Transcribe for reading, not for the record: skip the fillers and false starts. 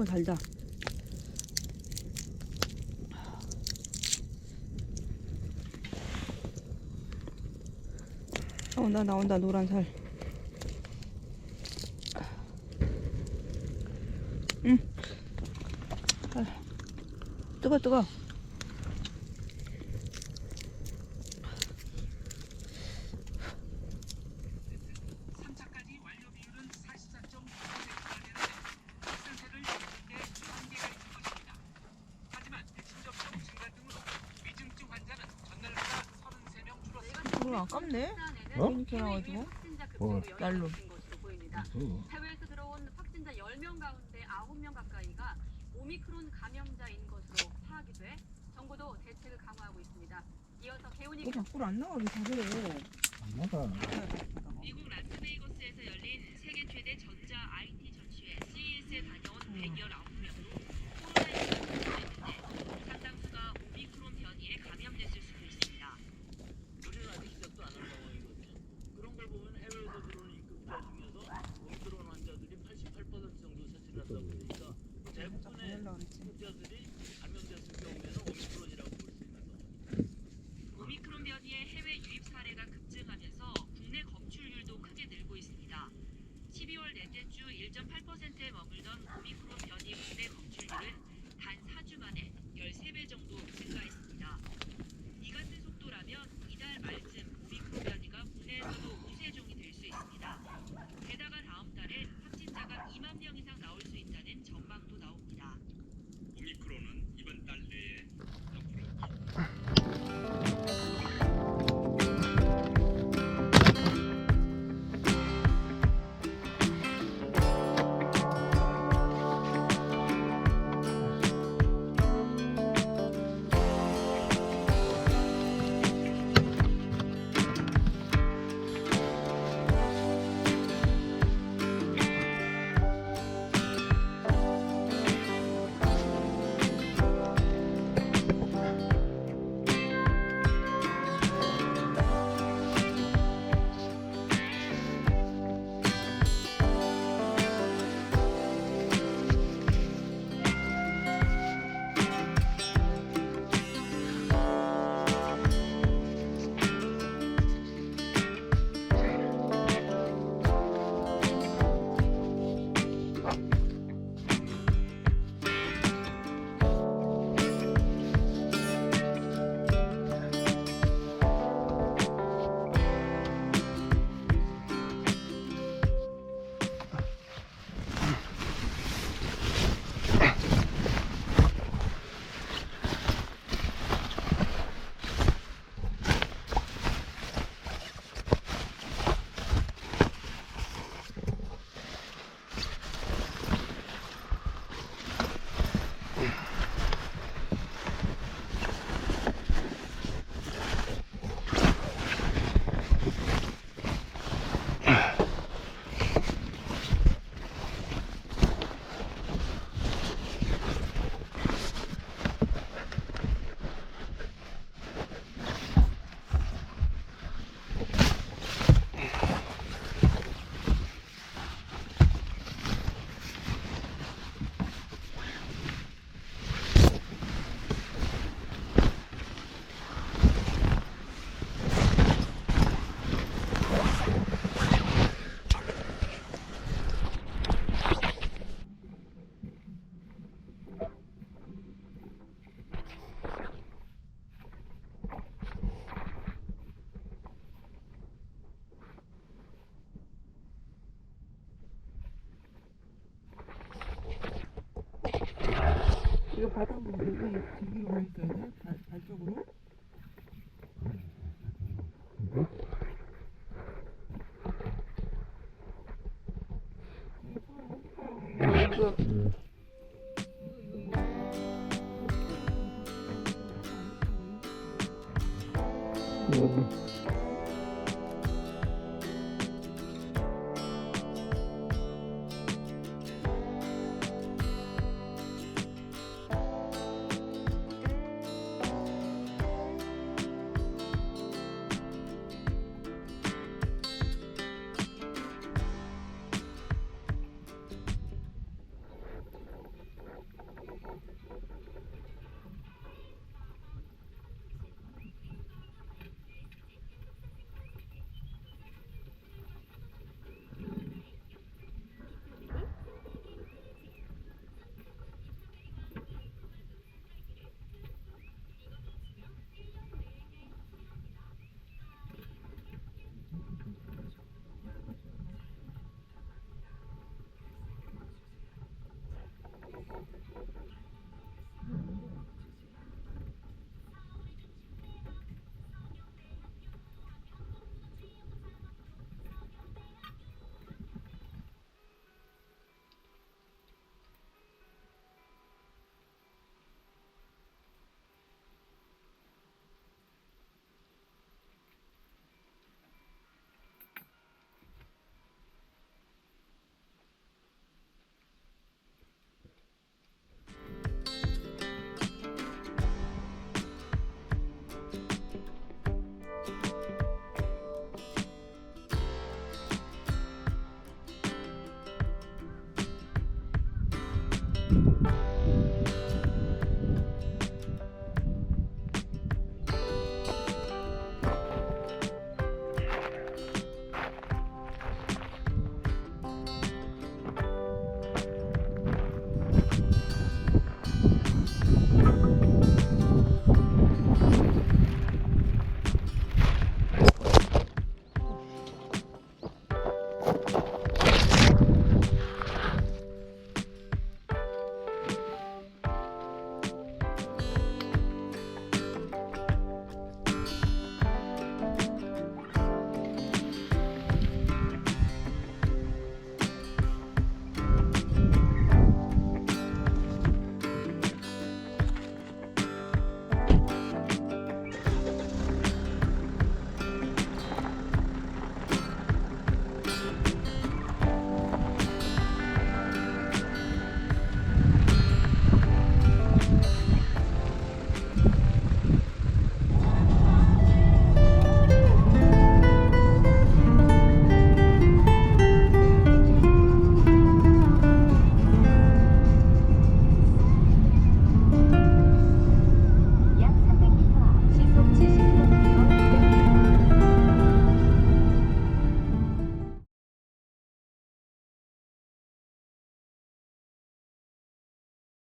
달다. 나온다 노란 살. 응. 뜨거. 아깝네. 이렇게 나와가지고 날로. 해외에서 들어온 확진자 10명 가운데 9명 가까이가 오미크론 감염자인 것으로 파악이 돼 정부도 대책을 강화하고 있습니다. 이어서 개운이 밖으로 안 나가게 잘해. 안 나가. 미국 라스베이거스에서 열린 세계 최대 전자 IT 전시회 CES에 다녀온 119명으로 코로나19가 검출됐는데 상당수가 오미크론 변이에 감염됐을 수도 있습니다. 우리는 아직 시작도 안 한 상황이거든요. 그런 걸 보면 해외에서 들어오는 입국자 중에서 오미크론 환자들이 88% 정도 세출을 한다고 그러니까 대부분의 입국자들이 감염됐을 경우에는 오미크론이라고 볼 수 있는 상황입니다. 오미크론 변이의 해외 유입 사례가 급증하면서 국내 검출률도 크게 늘고 있습니다. 12월 넷째 주 1.8%에 머물던 오미크론 변이 국내 검출률은 단 4주 만에 13배 정도 증가했습니다. 이 같은 속도라면 이달 말쯤 오미크론 변이가 국내에서도 우세종이 될 수 있습니다. 게다가 다음 달엔 확진자가 2만 명 이상 나올 수 있다는 전망도 나옵니다. 오미크론은 이번 달 내에 이거 바닥으로 여기 뒤로 가 있어야 돼? 발 쪽으로? 이거